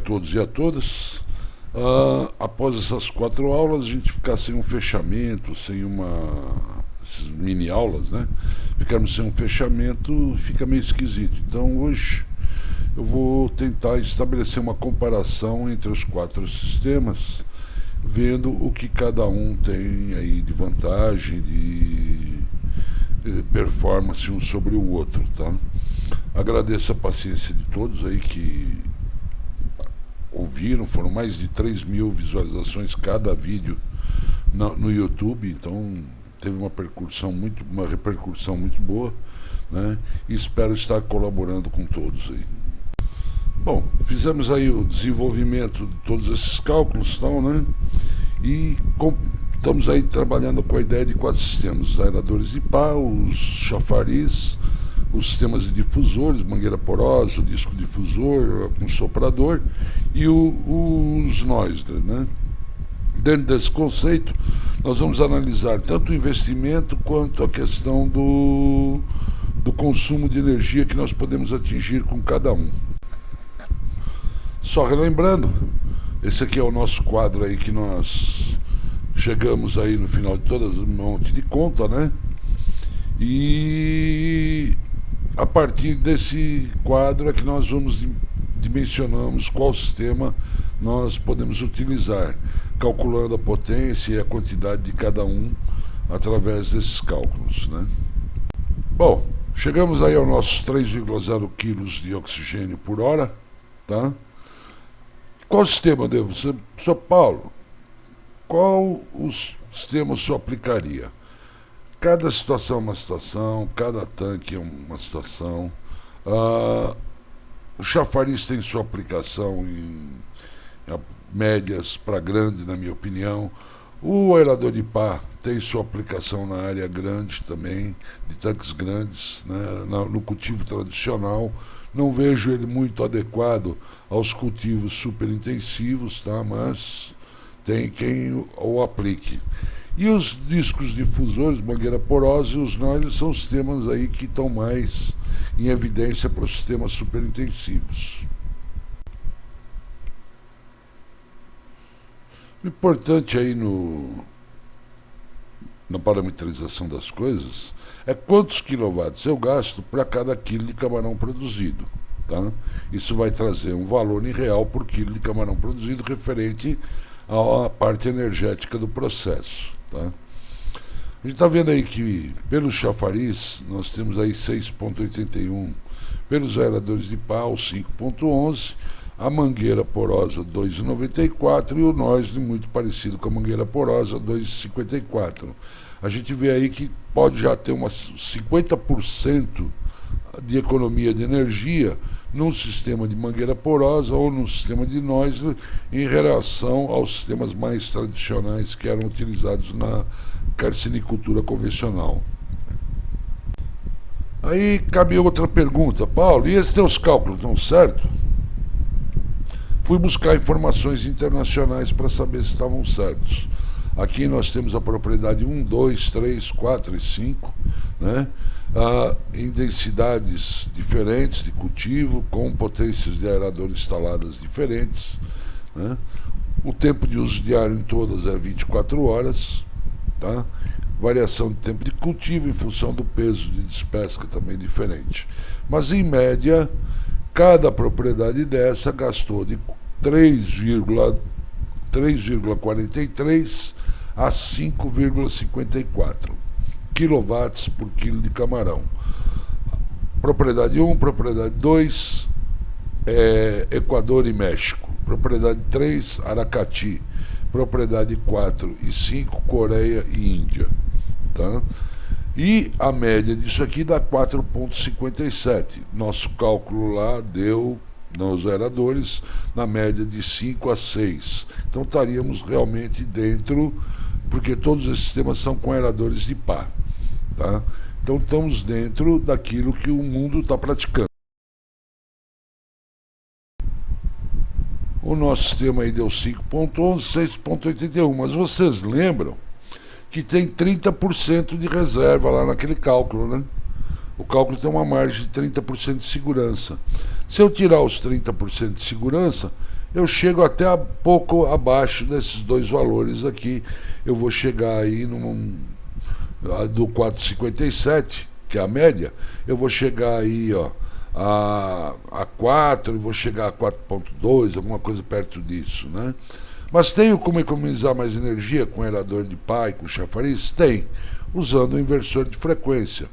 todos e a todas. Após essas 4 aulas, a gente ficar sem um fechamento, sem essas mini aulas, né? Ficarmos sem um fechamento fica meio esquisito. Então hoje eu vou tentar estabelecer uma comparação entre os 4 sistemas, vendo o que cada um tem aí de vantagem, de performance um sobre o outro, tá? Agradeço a paciência de todos aí que ouviram, foram mais de 3.000 visualizações cada vídeo no YouTube, então teve uma repercussão muito boa, né? E espero estar colaborando com todos aí. Bom, fizemos aí o desenvolvimento de todos esses cálculos, tal, né? E estamos aí trabalhando com a ideia de 4 sistemas: os aeradores de pá, os chafariz, os sistemas de difusores, mangueira porosa, disco difusor, um soprador e os Noisler, né? Dentro desse conceito, nós vamos analisar tanto o investimento quanto a questão do consumo de energia que nós podemos atingir com cada um. Só relembrando, esse aqui é o nosso quadro aí que nós chegamos aí no final de todas um monte de conta, né? E a partir desse quadro é que nós dimensionamos qual sistema nós podemos utilizar, calculando a potência e a quantidade de cada um através desses cálculos, né? Bom, chegamos aí aos nossos 3,0 kg de oxigênio por hora, tá? Qual sistema devo ser? Sr. Paulo, qual o sistema o senhor aplicaria? Cada situação é uma situação, cada tanque é uma situação. O chafariz tem sua aplicação em médias para grande, na minha opinião. O aerador de pá tem sua aplicação na área grande também, de tanques grandes, né, no cultivo tradicional. Não vejo ele muito adequado aos cultivos superintensivos, tá? Mas tem quem o aplique. E os discos difusores, mangueira porosa e os Noisler são sistemas aí que estão mais em evidência para os sistemas superintensivos. O importante aí na parametrização das coisas é quantos quilowatts eu gasto para cada quilo de camarão produzido, tá? Isso vai trazer um valor em real por quilo de camarão produzido referente à parte energética do processo, tá? A gente está vendo aí que pelo chafariz nós temos aí 6,81, pelos aeradores de pau 5,11, a mangueira porosa 2,94 e o Noisler muito parecido com a mangueira porosa 2,54. A gente vê aí que pode já ter umas 50% de economia de energia num sistema de mangueira porosa ou num sistema de Noisler em relação aos sistemas mais tradicionais que eram utilizados na carcinicultura convencional. Aí cabe outra pergunta: Paulo, e esses teus cálculos estão certos? Fui buscar informações internacionais para saber se estavam certos. Aqui nós temos a propriedade 1, 2, 3, 4 e 5, né? Em densidades diferentes de cultivo, com potências de aerador instaladas diferentes, né? O tempo de uso diário em todas é 24 horas, tá? Variação de tempo de cultivo em função do peso de despesca também diferente. Mas em média, cada propriedade dessa gastou de 3,43 a 5,54 quilowatts por quilo de camarão. Propriedade 1, propriedade 2, Equador e México. Propriedade 3, Aracati. Propriedade 4 e 5, Coreia e Índia, tá? E a média disso aqui dá 4,57. Nosso cálculo lá deu, nos aeradores, na média de 5 a 6. Então estaríamos realmente dentro, porque todos esses sistemas são com aeradores de pá, tá? Então estamos dentro daquilo que o mundo está praticando. O nosso sistema aí deu 5,11, 6,81, mas vocês lembram que tem 30% de reserva lá naquele cálculo, né? O cálculo tem uma margem de 30% de segurança. Se eu tirar os 30% de segurança, eu chego até pouco abaixo desses dois valores aqui. Eu vou chegar aí do 4,57, que é a média, eu vou chegar aí, ó, a 4 e vou chegar a 4,2, alguma coisa perto disso, né? Mas tenho como economizar mais energia com aerador de pá e com chafariz? Tem, usando o inversor de frequência.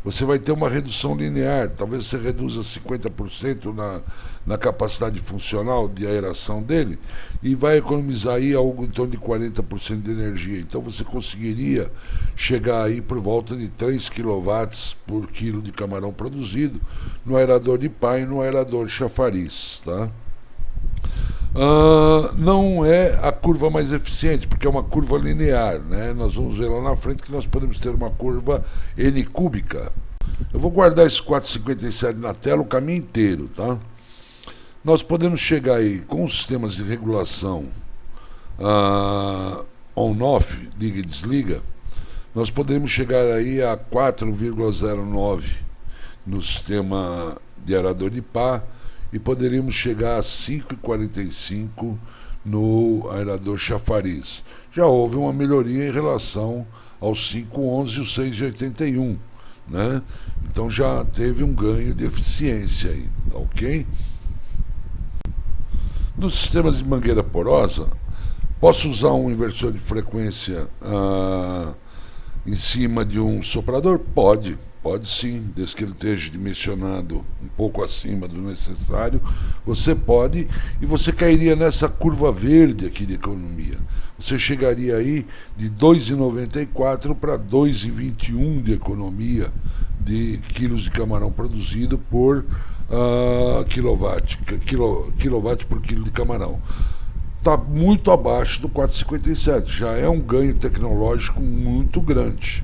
Você vai ter uma redução linear, talvez você reduza 50% na capacidade funcional de aeração dele e vai economizar aí algo em torno de 40% de energia. Então você conseguiria chegar aí por volta de 3 kW por quilo de camarão produzido no aerador de pá e no aerador chafariz, tá? Não é a curva mais eficiente, porque é uma curva linear, né? Nós vamos ver lá na frente que nós podemos ter uma curva N cúbica. Eu vou guardar esse 4,57 na tela o caminho inteiro, tá? Nós podemos chegar aí com os sistemas de regulação on-off, liga e desliga, nós poderíamos chegar aí a 4,09 no sistema de aerador de pá, e poderíamos chegar a 5,45 no aerador chafariz. Já houve uma melhoria em relação aos 5,11 e os 6,81, né? Então já teve um ganho de eficiência aí, ok? Nos sistemas de mangueira porosa, posso usar um inversor de frequência em cima de um soprador? Pode sim, desde que ele esteja dimensionado um pouco acima do necessário, você pode, e você cairia nessa curva verde aqui de economia. Você chegaria aí de 2,94 para 2,21 de economia de quilos de camarão produzido por quilowatt por quilo de camarão. Está muito abaixo do 4,57, já é um ganho tecnológico muito grande,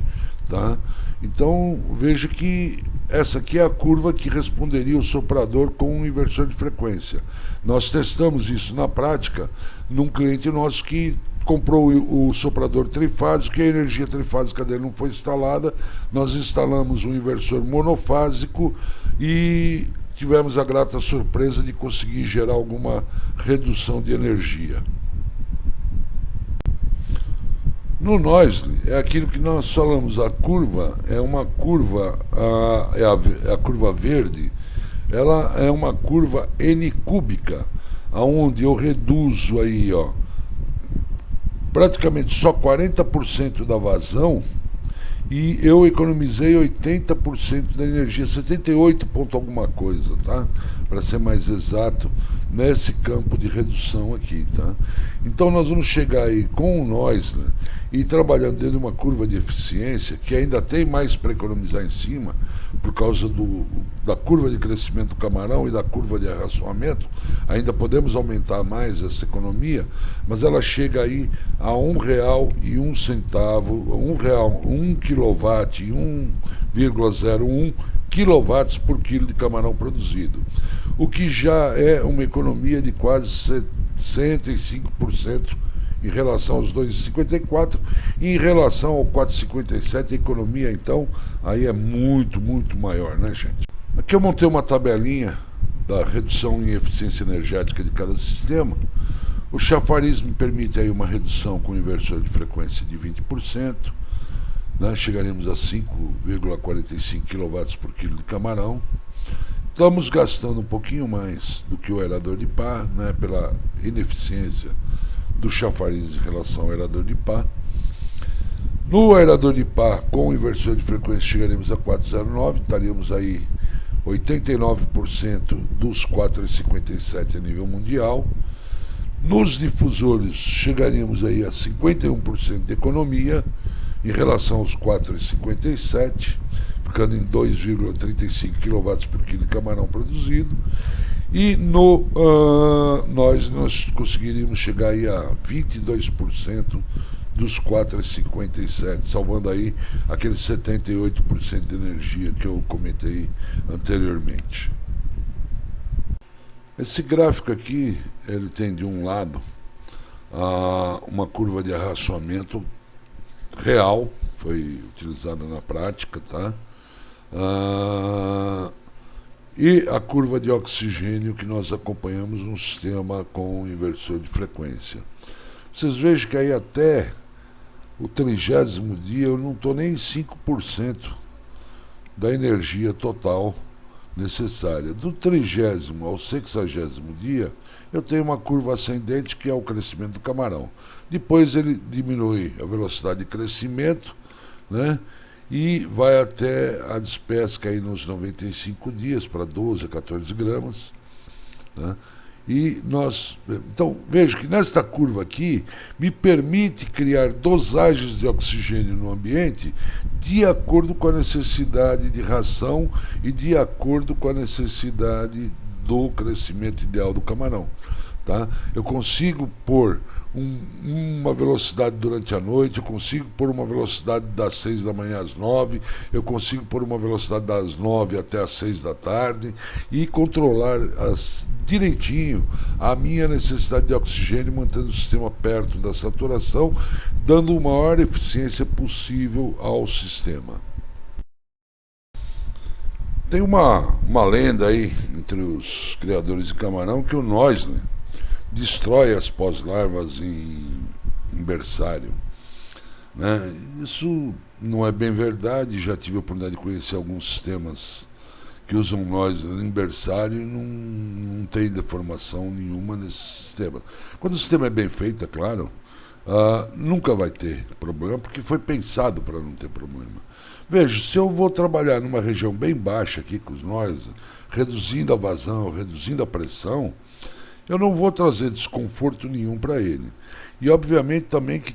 tá? Então veja que essa aqui é a curva que responderia o soprador com um inversor de frequência. Nós testamos isso na prática num cliente nosso que comprou o soprador trifásico e a energia trifásica dele não foi instalada. Nós instalamos um inversor monofásico e tivemos a grata surpresa de conseguir gerar alguma redução de energia. No noisely, é aquilo que nós falamos, a curva é uma curva, a curva verde, ela é uma curva N cúbica, onde eu reduzo aí, ó, praticamente só 40% da vazão e eu economizei 80% da energia, 78 ponto alguma coisa, tá? Para ser mais exato, nesse campo de redução aqui, tá? Então nós vamos chegar aí com o Noisler e trabalhando dentro de uma curva de eficiência que ainda tem mais para economizar em cima, por causa da curva de crescimento do camarão e da curva de arraçoamento. Ainda podemos aumentar mais essa economia, mas ela chega aí a R$1,01, 1 kW e 1,01 kW por quilo de camarão produzido, o que já é uma economia de quase 65% em relação aos 2,54, e em relação ao 4,57 a economia então aí é muito, muito maior, né, gente? Aqui eu montei uma tabelinha da redução em eficiência energética de cada sistema. O chafariz me permite aí uma redução com inversor de frequência de 20%, né? Chegaremos a 5,45 kW por quilo de camarão. Estamos gastando um pouquinho mais do que o aerador de pá, né, pela ineficiência do chafariz em relação ao aerador de pá. No aerador de pá, com o inversor de frequência, chegaremos a 4,09, estaríamos aí 89% dos 4,57 a nível mundial. Nos difusores, chegaríamos aí a 51% de economia em relação aos 4,57, ficando em 2,35 kW por quilo de camarão produzido. E nós conseguiríamos chegar aí a 22% dos 4,57, salvando aí aqueles 78% de energia que eu comentei anteriormente. Esse gráfico aqui, ele tem de um lado uma curva de arraçoamento real, foi utilizada na prática, tá? e a curva de oxigênio que nós acompanhamos no sistema com inversor de frequência. Vocês vejam que aí até o 30º dia eu não estou nem em 5% da energia total necessária. Do 30º ao 60º dia, eu tenho uma curva ascendente que é o crescimento do camarão. Depois ele diminui a velocidade de crescimento, né? E vai até a despesca aí nos 95 dias para 12 a 14 gramas, né? Então, vejo que nesta curva aqui me permite criar dosagens de oxigênio no ambiente de acordo com a necessidade de ração e de acordo com a necessidade do crescimento ideal do camarão. Tá? Eu consigo pôr uma velocidade durante a noite, eu consigo pôr uma velocidade das 6 da manhã às 9, eu consigo pôr uma velocidade das 9 até às 6 da tarde e controlar direitinho a minha necessidade de oxigênio, mantendo o sistema perto da saturação, dando a maior eficiência possível ao sistema. Tem uma lenda aí entre os criadores de camarão que o Noisler destrói as pós-larvas em berçário, né? Isso não é bem verdade. Já tive a oportunidade de conhecer alguns sistemas que usam Noisler em berçário e não tem deformação nenhuma nesse sistema. Quando o sistema é bem feito, é claro, nunca vai ter problema, porque foi pensado para não ter problema. Veja, se eu vou trabalhar numa região bem baixa aqui com os Noisler, reduzindo a vazão, reduzindo a pressão, eu não vou trazer desconforto nenhum para ele. E obviamente também que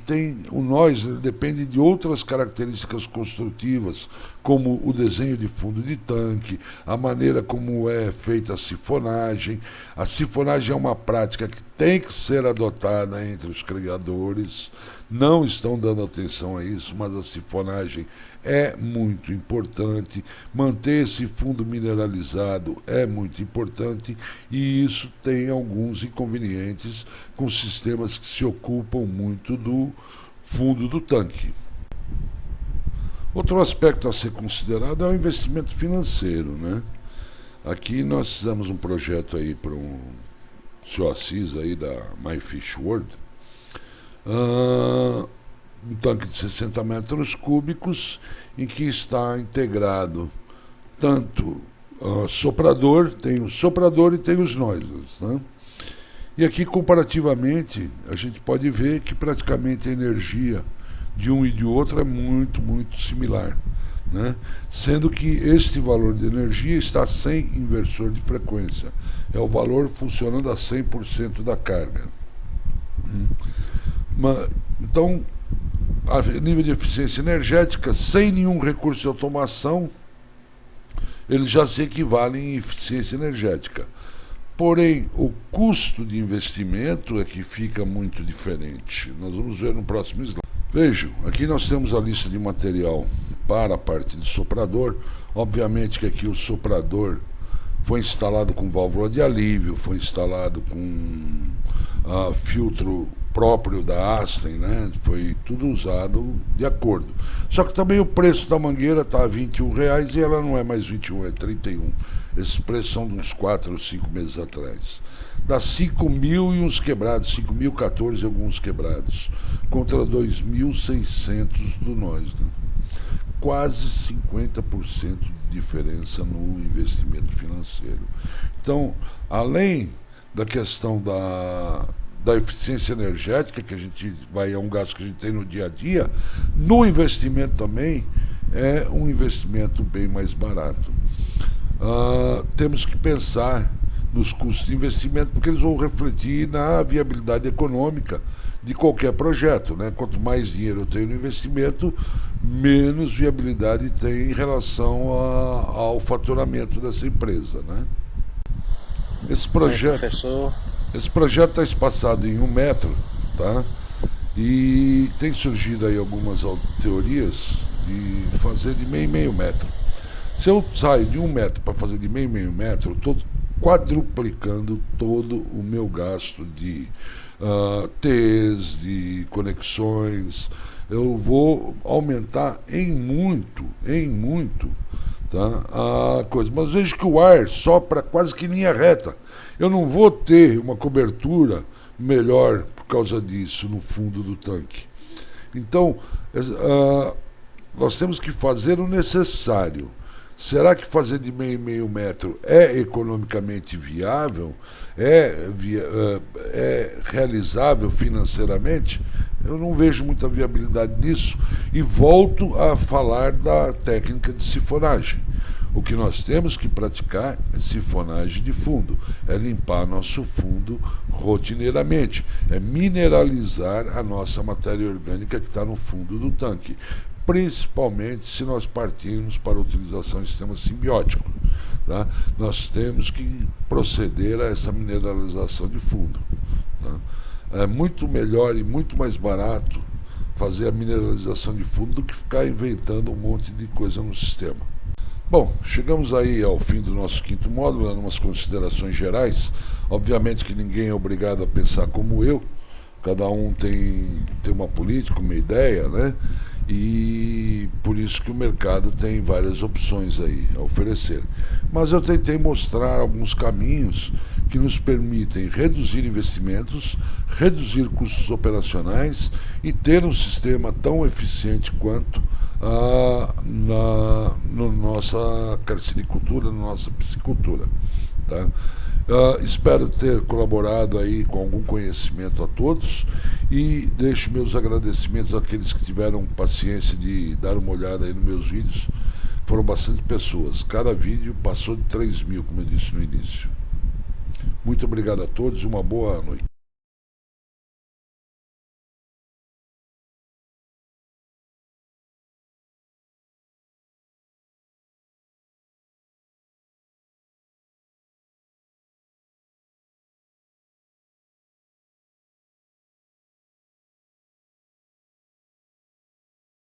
o Noisler depende de outras características construtivas, como o desenho de fundo de tanque, a maneira como é feita a sifonagem. A sifonagem é uma prática que tem que ser adotada entre os criadores. Não estão dando atenção a isso, mas a sifonagem é muito importante. Manter esse fundo mineralizado é muito importante, e isso tem alguns inconvenientes com sistemas que se ocupam muito do fundo do tanque. Outro aspecto a ser considerado é o investimento financeiro, né? Aqui nós fizemos um projeto aí para um senhor Assis aí da My Fish World, um tanque de 60 metros cúbicos em que está integrado tanto soprador, tem o soprador e tem os Noisers, né? E aqui, comparativamente, a gente pode ver que praticamente a energia de um e de outro é muito, muito similar, né? Sendo que este valor de energia está sem inversor de frequência. É o valor funcionando a 100% da carga. Então, a nível de eficiência energética, sem nenhum recurso de automação, eles já se equivalem em eficiência energética. Porém, o custo de investimento é que fica muito diferente. Nós vamos ver no próximo slide. Vejam, aqui nós temos a lista de material para a parte de soprador. Obviamente que aqui o soprador foi instalado com válvula de alívio, foi instalado com filtro próprio da Aston, né? Foi tudo usado de acordo. Só que também o preço da mangueira está a R$21 e ela não é mais 21, é 31. Esses preços são de uns 4 ou 5 meses atrás. Dá 5.000 e uns quebrados, 5.014 e alguns quebrados, contra 2.600 do Noisler. Quase 50% de diferença no investimento financeiro. Então, além da questão da eficiência energética, que a gente é um gasto que a gente tem no dia a dia, no investimento também é um investimento bem mais barato. Temos que pensar nos custos de investimento, porque eles vão refletir na viabilidade econômica de qualquer projeto, né? Quanto mais dinheiro eu tenho no investimento, menos viabilidade tem em relação ao faturamento dessa empresa, né? Esse projeto está espaçado em 1 metro, tá? E tem surgido aí algumas teorias de fazer de meio metro. Se eu saio de 1 metro para fazer de meio metro, eu estou quadruplicando todo o meu gasto de T's, de conexões. Eu vou aumentar em muito, tá? A coisa. Mas vejo que o ar sopra quase que em linha reta. Eu não vou ter uma cobertura melhor por causa disso no fundo do tanque. Então, nós temos que fazer o necessário. Será que fazer de meio metro é economicamente viável? É realizável financeiramente? Eu não vejo muita viabilidade nisso e volto a falar da técnica de sifonagem. O que nós temos que praticar é sifonagem de fundo, é limpar nosso fundo rotineiramente, é mineralizar a nossa matéria orgânica que está no fundo do tanque, principalmente se nós partirmos para a utilização de sistema simbiótico. Tá? Nós temos que proceder a essa mineralização de fundo. Tá? É muito melhor e muito mais barato fazer a mineralização de fundo do que ficar inventando um monte de coisa no sistema. Bom, chegamos aí ao fim do nosso quinto módulo, dando umas considerações gerais. Obviamente que ninguém é obrigado a pensar como eu, cada um tem uma política, uma ideia, né? E por isso que o mercado tem várias opções aí a oferecer. Mas eu tentei mostrar alguns caminhos que nos permitem reduzir investimentos, reduzir custos operacionais e ter um sistema tão eficiente quanto na nossa carcinicultura, na nossa piscicultura. Tá? Espero ter colaborado aí com algum conhecimento a todos e deixo meus agradecimentos àqueles que tiveram paciência de dar uma olhada aí nos meus vídeos. Foram bastante pessoas, cada vídeo passou de 3.000, como eu disse no início. Muito obrigado a todos e uma boa noite.